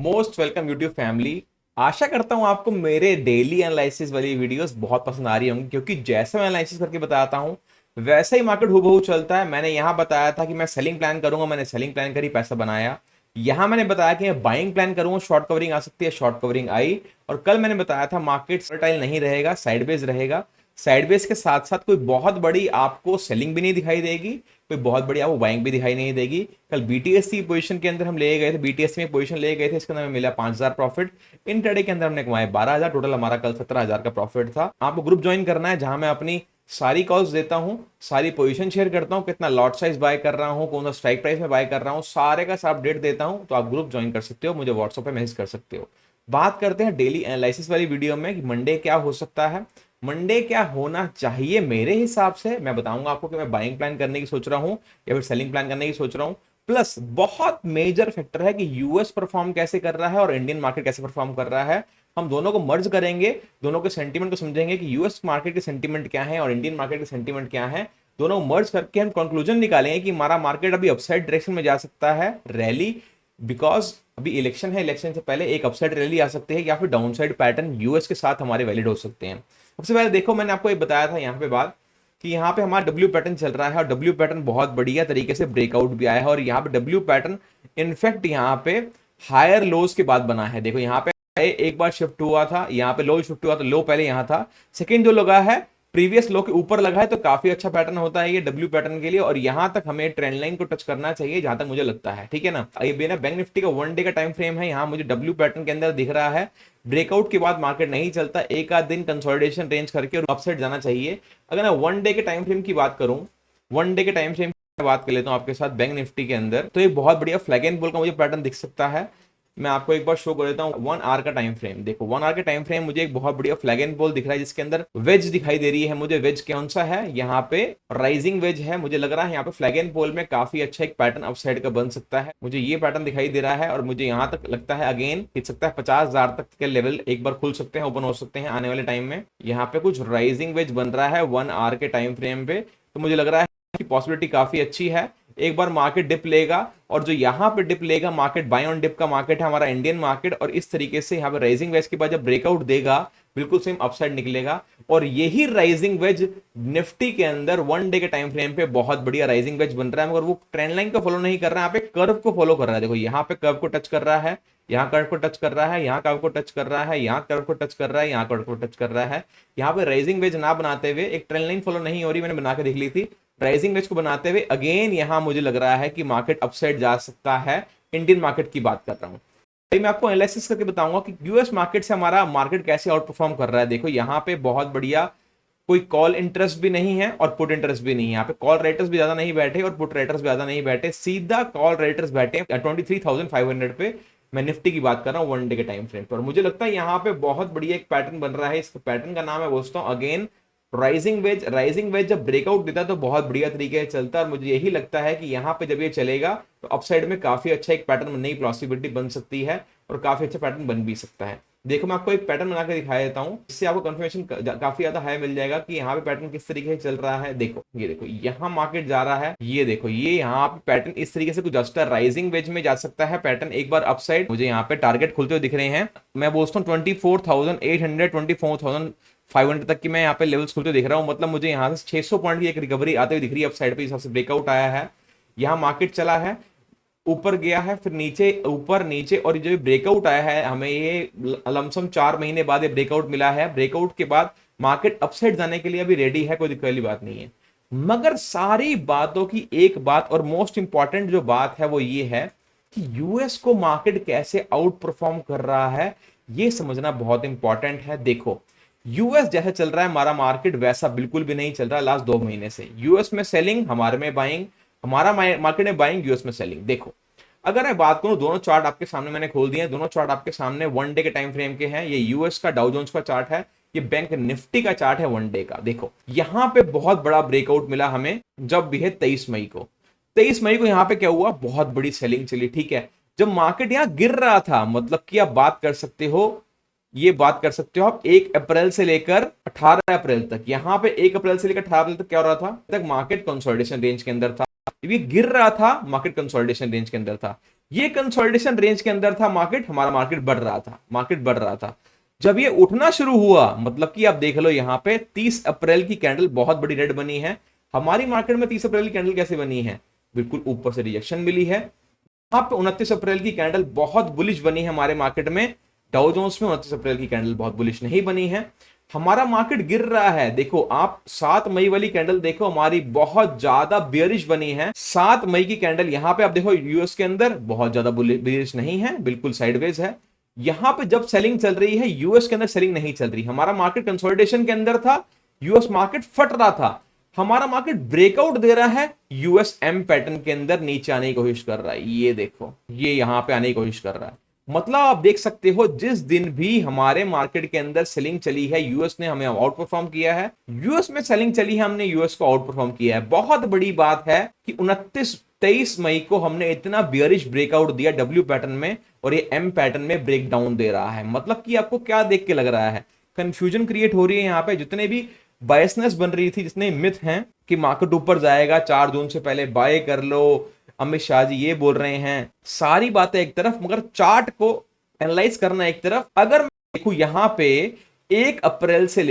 Most welcome YouTube family. आशा करता हूं आपको मेरे डेली एनालिसिस वाली वीडियोस बहुत पसंद आ रही होंगी, क्योंकि जैसे मैं एनालिसिस करके बताता हूं वैसा ही मार्केट हूबहू चलता है। मैंने यहां बताया था कि मैं सेलिंग प्लान करूंगा, मैंने सेलिंग प्लान करी, पैसा बनाया। यहां मैंने बताया कि मैं बाइंग प्लान करूंगा, शॉर्ट कवरिंग आ सकती है, शॉर्ट कवरिंग आई। और कल मैंने बताया था मार्केट वोलेटाइल नहीं रहेगा, साइडवेज रहेगा। साइडवेज के साथ साथ कोई बहुत बड़ी आपको सेलिंग भी नहीं दिखाई देगी, कोई बहुत बड़ी आपको बाइंग भी दिखाई नहीं देगी। कल बीटीएससी पोजीशन के अंदर हम ले गए थे, बीटीएससी में पोजीशन ले गए थे, इसके अंदर हमें मिला 5,000 प्रॉफिट। इंट्राडे के अंदर हमने कमाए 12,000, टोटल हमारा कल 17,000 का प्रॉफिट था। आपको ग्रुप ज्वाइन करना है जहां मैं अपनी सारी कॉल्स देता हूं, सारी पोजीशन शेयर करता हूं, कितना लॉट साइज बाय कर रहा हूं, कौन सा स्ट्राइक प्राइस में बाय कर रहा हूं, सारे का सब अपडेट देता हूं। तो आप ग्रुप ज्वाइन कर सकते हो, मुझे व्हाट्सएप पे मैसेज कर सकते हो। बात करते हैं डेली एनालिसिस वाली वीडियो में कि मंडे क्या हो सकता है, मंडे क्या होना चाहिए। मेरे हिसाब से मैं बताऊंगा आपको कि मैं बाइंग प्लान करने की सोच रहा हूं या फिर सेलिंग प्लान करने की सोच रहा हूं। प्लस बहुत मेजर फैक्टर है कि यूएस परफॉर्म कैसे कर रहा है और इंडियन मार्केट कैसे परफॉर्म कर रहा है। हम दोनों को मर्ज करेंगे, दोनों के सेंटीमेंट को समझेंगे कि यूएस मार्केट के सेंटीमेंट क्या है और इंडियन मार्केट के सेंटीमेंट क्या है। दोनों मर्ज करके हम कंक्लूजन निकालेंगे कि हमारा मार्केट अभी अपसाइड डायरेक्शन में जा सकता है, रैली, बिकॉज अभी इलेक्शन है, इलेक्शन से पहले एक अपसाइड रैली आ सकती है, या फिर डाउनसाइड पैटर्न यूएस के साथ हमारे वैलिड हो सकते हैं। सबसे पहले देखो, मैंने आपको ये बताया था यहाँ पे बात कि यहाँ पे हमारा डब्ल्यू पैटर्न चल रहा है और डब्ल्यू पैटर्न बहुत बढ़िया तरीके से ब्रेकआउट भी आया है। और यहाँ पे डब्ल्यू पैटर्न इनफैक्ट यहाँ पे हायर लोज के बाद बना है। देखो यहाँ पे एक बार शिफ्ट हुआ था, यहाँ पे लो शिफ्ट हुआ था, लो पहले यहाँ था, सेकेंड जो लगा है प्रीवियस लो के ऊपर लगा है, तो काफी अच्छा पैटर्न होता है ये डब्ल्यू पैटर्न के लिए। और यहां तक हमें ट्रेंड लाइन को टच करना चाहिए जहां तक मुझे लगता है, ठीक है ना। ये बिना बैंक निफ्टी का 1 डे का टाइम फ्रेम है, यहाँ मुझे डब्ल्यू पैटर्न के अंदर दिख रहा है। ब्रेकआउट के बाद मार्केट नहीं चलता, एक आध दिन कंसोलिडेशन रेंज करके और अपसाइड जाना चाहिए। अगर मैं 1 डे के टाइम फ्रेम की बात करूं, 1 डे के टाइम फ्रेम की बात कर लेता हूं आपके साथ बैंक निफ्टी के अंदर, तो एक बहुत बढ़िया फ्लैग एंड बुल का मुझे पैटर्न दिख सकता है। मैं आपको एक बार शो कर देता हूं 1 आवर का टाइम फ्रेम। देखो 1 आवर का टाइम फ्रेम मुझे एक बहुत बढ़िया फ्लैग एंड बॉल दिख रहा है, जिसके अंदर वेज दिखाई दे रही है मुझे। वेज कौन सा है, यहाँ पे राइजिंग वेज है। मुझे लग रहा है यहाँ पे फ्लैग एंड बॉल में काफी अच्छा एक पैटर्न अपसाइड का बन सकता है, मुझे ये पैटर्न दिखाई दे रहा है। और मुझे यहाँ तक लगता है अगेन खिंच सकता है 50,000 तक के लेवल एक बार खुल सकते हैं, ओपन हो सकते हैं आने वाले टाइम में। यहाँ पे कुछ राइजिंग वेज बन रहा है 1 आवर के टाइम फ्रेम पे, तो मुझे लग रहा है की पॉसिबिलिटी काफी अच्छी है। एक बार मार्केट डिप लेगा, और जो यहां पे डिप लेगा मार्केट, बाय ऑन डिप का मार्केट है हमारा इंडियन मार्केट, और इस तरीके से यहाँ पे राइजिंग वेज के बाद जब ब्रेकआउट देगा बिल्कुल सेम अपसाइड निकलेगा। और यही राइजिंग वेज निफ्टी के अंदर 1 डे के टाइम फ्रेम पे बहुत बढ़िया राइजिंग वेज बन रहा है, मगर वो ट्रेंड लाइन को फॉलो नहीं कर रहा है, यहाँ पे कर्व को फॉलो कर रहा है। देखो यहाँ पे कर्व को टच कर रहा है, यहाँ कर्व को टच कर रहा है, यहाँ कर्व को टच कर रहा है, यहाँ कर्व को टच कर रहा है, यहाँ कर्व को टच कर रहा है। यहाँ पे राइजिंग वेज ना बनाते हुए एक ट्रेंड लाइन फॉलो नहीं हो रही, मैंने बना के देख ली थी। राइजिंग वेज को बनाते हुए अगेन यहां मुझे लग रहा है कि मार्केट अपसाइड जा सकता है। इंडियन मार्केट की बात कर रहा हूं, मैं आपको एनालिसिस करके बताऊंगा कि यूएस मार्केट से हमारा मार्केट कैसे आउट परफॉर्म कर रहा है। देखो यहाँ पे बहुत बढ़िया कोई कॉल इंटरेस्ट भी नहीं है और पुट इंटरेस्ट भी नहीं है। यहाँ पे कॉल रेटर्स भी ज्यादा नहीं बैठे और पुट रेटर्स भी ज्यादा नहीं बैठे, सीधा कॉल रेटर्स बैठे 23,500 पे। मैं निफ्टी की बात कर रहा हूँ 1 डे के टाइम फ्रेम पर, और मुझे लगता है यहाँ पे बहुत बढ़िया एक पैटर्न बन रहा है। इस पैटर्न का नाम है दोस्तों again rising veg. Rising veg जब ब्रेकआउट देता है तो बहुत बढ़िया तरीके से चलता है, और मुझे यही लगता है कि यहाँ पे जब ये चलेगा तो अपसाइड में काफी अच्छा एक पैटर्न बनने की पॉसिबिलिटी बन सकती है, और काफी अच्छा पैटर्न बन भी सकता है। देखो मैं आपको एक पैटर्न बना के दिखा देता हूँ, इससे आपको कंफर्मेशन काफी ज्यादा हाई मिल जाएगा कि यहाँ पे पैटर्न किस तरीके से चल रहा है। देखो ये देखो यहाँ मार्केट जा रहा है, ये देखो ये यहाँ पे पैटर्न इस तरीके से कुछ जस्ट राइजिंग वेज में जा सकता है पैटर्न एक बार अपसाइड। मुझे यहाँ पे टारगेट खुलते हुए दिख रहे हैं, मैं बोलता हूँ 24,800 24,500 तक की मैं यहाँ पे लेवल्स खुलते दिख रहा हूँ। मतलब मुझे यहाँ से 600 पॉइंट की एक रिकवरी आते हुए दिख रही है अपसाइड पे, हिसाब से ब्रेकआउट आया है। यहाँ मार्केट चला है, ऊपर गया है, फिर नीचे, ऊपर नीचे, और जो ब्रेकआउट आया है हमें ये लमसम 4 महीने बाद ये ब्रेकआउट मिला है। ब्रेकआउट के बाद मार्केट अपसाइड जाने के लिए अभी रेडी है, कोई दिक्कत वाली बात नहीं है। मगर सारी बातों की एक बात और मोस्ट इंपॉर्टेंट जो बात है वो ये है कि यूएस को मार्केट कैसे आउट परफॉर्म कर रहा है, ये समझना बहुत इंपॉर्टेंट है। देखो यूएस जैसा चल रहा है हमारा मार्केट, वैसा बिल्कुल भी नहीं चल रहा है लास्ट 2 महीने से। यूएस में सेलिंग, हमारे में बाइंग, हमारा मार्केट में बाइंग, यूएस में सेलिंग। देखो अगर मैं बात करूं, दोनों चार्ट आपके सामने मैंने खोल दिए हैं, दोनों चार्ट आपके सामने 1 डे के टाइम फ्रेम के हैं। ये यूएस का डाउ जोन्स का चार्ट है, ये बैंक निफ्टी का चार्ट है 1 डे का। देखो यहां पे बहुत बड़ा ब्रेकआउट मिला हमें, जब भी है 23 मई को। 23 मई को यहां पे क्या हुआ, बहुत बड़ी सेलिंग चली, ठीक है। जब मार्केट यहां गिर रहा था, मतलब कि आप बात कर सकते हो, ये बात कर सकते हो आप 1 अप्रैल से लेकर 18 अप्रैल तक, यहां पे 1 अप्रैल से लेकर 18 अप्रैल तक क्या हो रहा था, तक मार्केट कंसोलिडेशन रेंज के अंदर था। ये गिर रहा था, मार्केट कंसोलिडेशन रेंज के अंदर था। ये कंसोलिडेशन रेंज के अंदर था मार्केट, हमारा मार्केट बढ़ रहा था, मार्केट बढ़ रहा था। जब ये उठना शुरू हुआ, मतलब कि आप देख लो यहां पे 30 अप्रैल की कैंडल बहुत बड़ी रेड बनी है। हमारी मार्केट में 30 अप्रैल की कैंडल कैसे बनी है? बिल्कुल ऊपर से रिजेक्शन मिली है। यहाँ पे 29 अप्रैल की कैंडल बहुत बुलिश बनी है हमारे मार्केट में। डाउ जोन्स में 29 अप्रैल की कैंडल बहुत बुलिश नहीं बनी है। हमारा मार्केट गिर रहा है। देखो आप 7 मई वाली कैंडल देखो, हमारी बहुत ज्यादा बियरिश बनी है। 7 मई की कैंडल यहां पे आप देखो, यूएस के अंदर बहुत ज्यादा बियरिश नहीं है, बिल्कुल साइडवेज है। यहां पे जब सेलिंग चल रही है, यूएस के अंदर सेलिंग नहीं चल रही। हमारा मार्केट कंसोलिडेशन के अंदर था, यूएस मार्केट फट रहा था। हमारा मार्केट ब्रेकआउट दे रहा है, यूएसएम पैटर्न के अंदर नीचे आने की कोशिश कर रहा है। ये देखो, ये यहां पे आने की कोशिश कर रहा है। मतलब आप देख सकते हो, जिस दिन भी हमारे मार्केट के अंदर सेलिंग चली है, यूएस ने हमें आउट परफॉर्म किया है। यूएस में सेलिंग चली है, हमने यूएस को आउट परफॉर्म किया है। बहुत बड़ी बात है कि 23 मई को हमने इतना बियरिश ब्रेकआउट दिया डब्ल्यू पैटर्न में, और ये एम पैटर्न में ब्रेक डाउन दे रहा है। मतलब कि आपको क्या देख के लग रहा है? कंफ्यूजन क्रिएट हो रही है यहाँ पे। जितने भी बायसनेस बन रही थी, जितने मिथ हैं कि मार्केट ऊपर जाएगा, 4 जून से पहले बाय कर लो, अमित शाह जी ये बोल रहे हैं, सारी बातें एक तरफ, मगर चार्ट को एनालाइज करना एक तरफ। अगर मैं देखूं यहां पे 1 अप्रैल से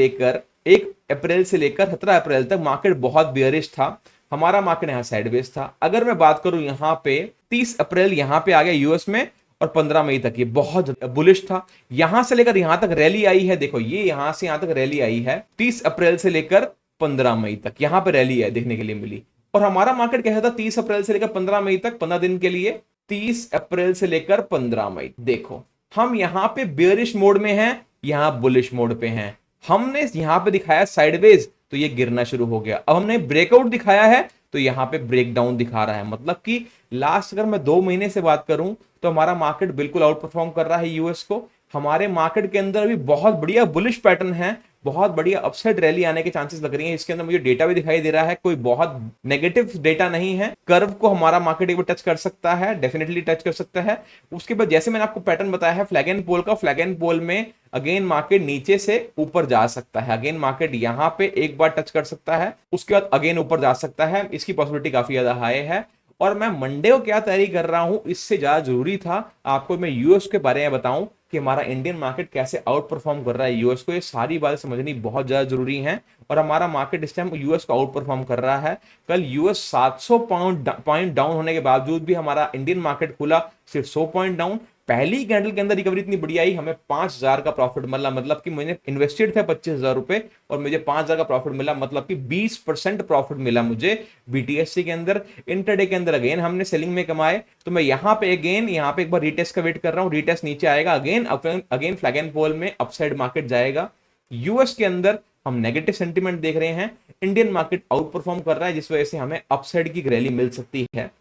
लेकर 17 अप्रैल तक मार्केट बहुत बियरिश था। हमारा मार्केट यहां साइडवेज था। अगर मैं बात करूं यहां पे 30 अप्रैल यहां पे आ गया यूएस में, और 15 मई तक ये बहुत बुलिश था। यहां से लेकर यहां तक रैली आई है। देखो ये यहां से यहां तक रैली आई है, 30 अप्रैल से लेकर 15 मई तक यहां पर रैली है देखने के लिए मिली। और हमारा मार्केट कैसा था 30 अप्रैल से लेकर 15 मई तक, 15 दिन के लिए। 30 अप्रैल से लेकर 15 मई, देखो हम यहां पे बेयरिश मोड में हैं, यहां बुलिश मोड पे हैं। हमने यहां पे दिखाया साइडवेज, तो ये गिरना शुरू हो गया। अब हमने ब्रेकआउट दिखाया है, तो यहां पे ब्रेक डाउन दिखा रहा है। मतलब कि लास्ट अगर मैं 2 महीने से बात करूं, तो हमारा मार्केट बिल्कुल आउट परफॉर्म कर रहा है यूएस को। हमारे मार्केट के अंदर अभी बहुत बढ़िया बुलिश पैटर्न है, बहुत बढ़िया अपसाइड रैली आने के चांसेस लग रही हैं। इसके अंदर मुझे डेटा भी दिखाई दे रहा है, कोई बहुत नेगेटिव डेटा नहीं है। कर्व को हमारा मार्केट एक बार टच कर सकता है, डेफिनेटली टच कर सकता है। उसके बाद जैसे मैंने आपको पैटर्न बताया है फ्लैग एंड पोल का, फ्लैग एंड पोल में अगेन मार्केट नीचे से ऊपर जा सकता है। अगेन मार्केट यहां पे एक बार टच कर सकता है, उसके बाद अगेन ऊपर जा सकता है। इसकी पॉसिबिलिटी काफी ज्यादा हाई है। और मैं मंडे को क्या तैयारी कर रहा हूं, इससे ज्यादा जरूरी था आपको मैं यूएस के बारे में बताऊं कि हमारा इंडियन मार्केट कैसे आउट परफॉर्म कर रहा है यूएस को। ये सारी बातें समझनी बहुत ज्यादा जरूरी है। और हमारा मार्केट इस टाइम यूएस को आउट परफॉर्म कर रहा है। कल यूएस 700 पॉइंट डाउन होने के बावजूद भी हमारा इंडियन मार्केट खुला सिर्फ 100 पॉइंट डाउन। पहली कैंडल के अंदर रिकवरी इतनी बढ़िया आई, हमें 5,000 का प्रॉफिट मिला। मतलब कि मैंने इन्वेस्टेड था 25,000 रुपए, और मुझे 5,000 का प्रॉफिट मिला। मतलब कि 20% प्रॉफिट मिला मुझे बीटीएससी के अंदर। इंटरडे के अंदर अगेन हमने सेलिंग में कमाए। तो मैं यहाँ पे अगेन यहाँ पे एक बार रीटेस्ट का वेट कर रहा हूँ। रीटेस्ट नीचे आएगा, अगेन फ्लैग एंड पोल में अपसाइड मार्केट जाएगा। यूएस के अंदर हम नेगेटिव सेंटीमेंट देख रहे हैं, इंडियन मार्केट आउट परफॉर्म कर रहा है, जिस वजह से हमें अपसाइड की रैली मिल सकती है।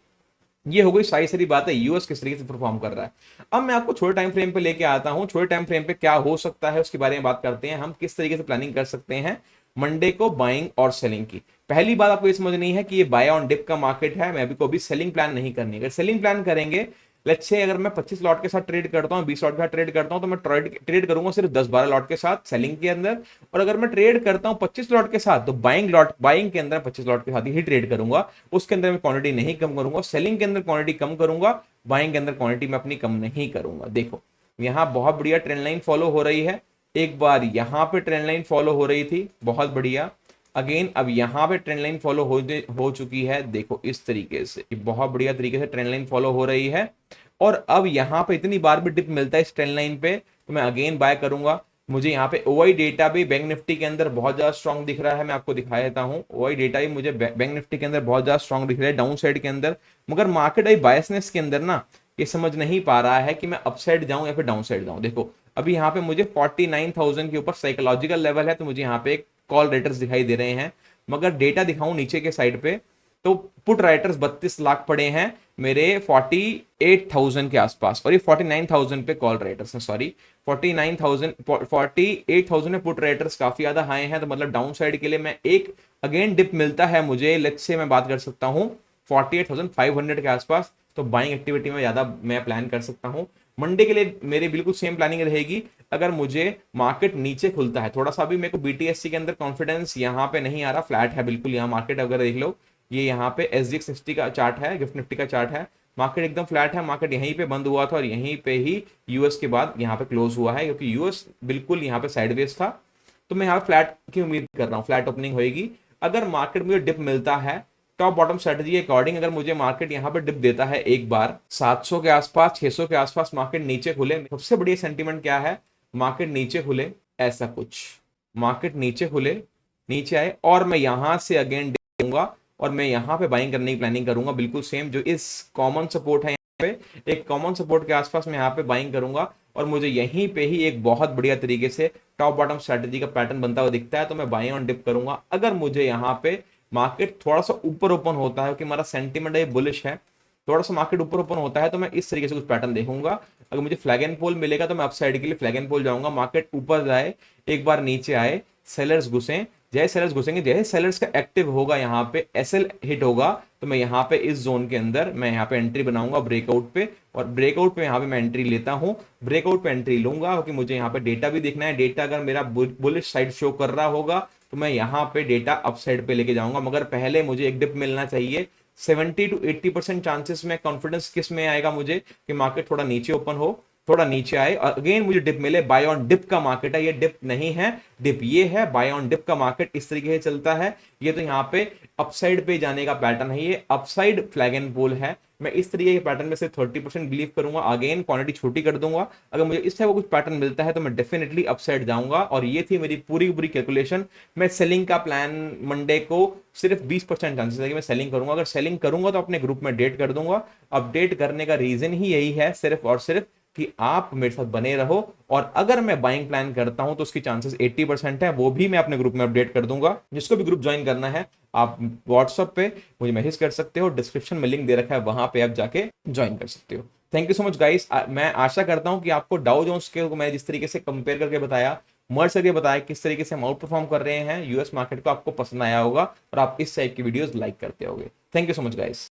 ये हो गई सारी सारी बात है यूएस किस तरीके से परफॉर्म कर रहा है। अब मैं आपको छोटे टाइम फ्रेम पे लेके आता हूं। छोटे टाइम फ्रेम पे क्या हो सकता है उसके बारे में बात करते हैं। हम किस तरीके से प्लानिंग कर सकते हैं मंडे को बाइंग और सेलिंग की। पहली बात आपको ये समझनी है कि ये बाय ऑन डिप का मार्केट है। मैं अभी को भी सेलिंग प्लान नहीं करनी है। अगर सेलिंग प्लान करेंगे, लेट्स से अगर मैं 25 लॉट के साथ ट्रेड करता हूं, 20 लॉट के साथ ट्रेड करता हूं, तो मैं ट्रेड करूंगा सिर्फ 10-12 लॉट के साथ सेलिंग के अंदर। और अगर मैं ट्रेड करता हूं 25 लॉट के साथ, तो बाइंग के अंदर 25 लॉट के साथ ही ट्रेड करूंगा। उसके अंदर मैं क्वांटिटी नहीं कम करूंगा। सेलिंग के अंदर क्वांटिटी कम करूंगा, बाइंग के अंदर क्वांटिटी मैं अपनी कम नहीं करूंगा। देखो यहां बहुत बढ़िया ट्रेंड लाइन फॉलो हो रही है। एक बार यहां पे ट्रेंड लाइन फॉलो हो रही थी, बहुत बढ़िया। अगेन अब यहां पे ट्रेंड लाइन फॉलो हो चुकी है। देखो इस तरीके से बहुत बढ़िया तरीके से ट्रेंड लाइन फॉलो हो रही है। और अब यहां पे इतनी बार भी डिप मिलता है इस ट्रेंड लाइन पे, तो मैं अगेन बाय करूंगा। मुझे यहाँ पे ओआई डेटा भी बैंक निफ्टी के अंदर बहुत ज्यादा स्ट्रॉन्ग दिख रहा है। मैं आपको दिखा देता हूँ, ओआई डेटा भी मुझे बैंक निफ्टी के अंदर बहुत ज्यादा स्ट्रॉन्ग दिख रहा है डाउन साइड के अंदर। मगर मार्केट अभी बायसनेस के अंदर ना ये समझ नहीं पा रहा है कि मैं अपसाइड जाऊं या फिर डाउन साइड जाऊं। देखो अभी यहाँ पे मुझे 49,000 के ऊपर साइकोलॉजिकल लेवल है, तो मुझे यहाँ पे कॉल रेटर्स दिखाई दे रहे हैं। मगर डेटा दिखाऊं नीचे के साइड पे, तो पुट राइटर्स 32 लाख पड़े हैं मेरे 48,000 के आसपास, और ये 49,000 पे कॉल राइटर्स हैं। सॉरी 48,000 में पुट राइटर्स काफी ज्यादा हाई हैं। तो मतलब डाउन साइड के लिए मैं एक अगेन डिप मिलता है मुझे, लेट्स से मैं बात कर सकता हूँ 48,500 के आसपास, तो बाइंग एक्टिविटी में ज्यादा मैं प्लान कर सकता हूँ। मंडे के लिए मेरी बिल्कुल सेम प्लानिंग रहेगी। अगर मुझे मार्केट नीचे खुलता है, थोड़ा सा भी मेरे को बीटीएससी के अंदर कॉन्फिडेंस यहाँ पे नहीं आ रहा, फ्लैट है बिल्कुल यहाँ मार्केट। अगर देख लो ये यहाँ पे SGX निफ्टी का चार्ट है, गिफ्ट निफ्टी का चार्ट है, मार्केट एकदम फ्लैट है, मार्केट यहीं पे बंद हुआ था और यहीं पे ही यूएस के बाद यहाँ पे क्लोज हुआ है, क्योंकि यूएस बिल्कुल यहाँ पे साइडवेज था। तो मैं यहाँ फ्लैट की उम्मीद कर रहा हूँ, फ्लैट ओपनिंग होगी। अगर मार्केट मुझे डिप मिलता है टॉप बॉटम स्ट्रेटजी के अकॉर्डिंग, अगर मुझे मार्केट यहाँ पे डिप देता है एक बार 700 के आसपास, 600 के आसपास मार्केट नीचे खुले, सबसे बढ़िया सेंटीमेंट क्या है, मार्केट नीचे खुले, ऐसा कुछ मार्केट नीचे खुले, नीचे आए और मैं यहां से अगेन दूंगा और मैं यहां पे बाइंग करने की प्लानिंग करूंगा, बिल्कुल सेम जो इस कॉमन सपोर्ट है यहाँ पे, एक कॉमन सपोर्ट के आसपास मैं यहाँ पे बाइंग करूंगा और मुझे यहीं पे ही एक बहुत बढ़िया तरीके से टॉप बॉटम स्ट्रेटजी का पैटर्न बनता हुआ दिखता है, तो मैं बाइंग ऑन डिप करूंगा। अगर मुझे यहाँ पे मार्केट थोड़ा सा ऊपर ओपन होता है, क्योंकि हमारा सेंटीमेंट है बुलिश है, थोड़ा सा मार्केट ऊपर ओपन होता है तो मैं इस तरीके से कुछ पैटर्न देखूंगा। अगर मुझे फ्लैग एंड पोल मिलेगा तो मैं अपसाइड के लिए फ्लैग एंड पोल जाऊंगा, मार्केट ऊपर जाए, एक बार नीचे आए, सेलर्स घुसे, जैसे सेलर्स घुसेंगे, जैसे सेलर्स का एक्टिव होगा यहाँ पे एसएल हिट होगा, तो मैं यहाँ पे इस जोन के अंदर मैं यहाँ पे एंट्री बनाऊंगा ब्रेकआउट पे, और ब्रेकआउट पे यहाँ पे मैं एंट्री लेता हूँ, ब्रेकआउट पे एंट्री लूंगा क्योंकि मुझे यहाँ पे डेटा भी देखना है। डेटा अगर मेरा बुलिश साइड शो कर रहा होगा तो मैं यहाँ पे डेटा अप साइड पे लेके जाऊंगा, मगर पहले मुझे एक डिप मिलना चाहिए। 70 to 80% चांसेस में कॉन्फिडेंस किस में आएगा मुझे, कि मार्केट थोड़ा नीचे ओपन हो, थोड़ा नीचे आए और अगेन मुझे डिप मिले। बाय ऑन डिप का मार्केट है, ये डिप नहीं है, डिप ये है। बाय ऑन डिप का मार्केट इस तरीके से चलता है। ये तो यहाँ पे अपसाइड पे जाने का पैटर्न है, ये अपसाइड फ्लैग एंड पोल है। मैं इस तरीके के पैटर्न में से 30% बिलीव करूंगा, अगेन क्वांटिटी छोटी कर दूंगा। अगर मुझे इस टाइप का कुछ पैटर्न मिलता है तो मैं डेफिनेटली अपसाइड जाऊंगा। और ये थी मेरी पूरी पूरी कैलकुलेशन। मैं सेलिंग का प्लान मंडे को सिर्फ 20% चांसेस है कि मैं सेलिंग करूंगा। अगर सेलिंग करूंगा तो अपने ग्रुप में अपडेट कर दूंगा। अपडेट करने का रीजन ही यही है, सिर्फ और सिर्फ कि आप मेरे साथ बने रहो। और अगर मैं बाइंग प्लान करता हूं तो उसकी चांसेस 80% है, वो भी मैं अपने ग्रुप में अपडेट कर दूंगा। जिसको भी ग्रुप ज्वाइन करना है आप व्हाट्सएप पे मुझे मैसेज कर सकते हो, डिस्क्रिप्शन में लिंक दे रखा है, वहां पे आप जाके ज्वाइन कर सकते हो। Thank you so much guys. मैं आशा करता हूं कि आपको डाउ जोन्स के मैं जिस तरीके से कंपेयर करके बताया, मर्ज करके बताया किस तरीके से हम आउट परफॉर्म कर रहे हैं यूएस मार्केट को, आपको पसंद आया होगा और आप इस टाइप की वीडियोस लाइक करते होगे। Thank you so much guys.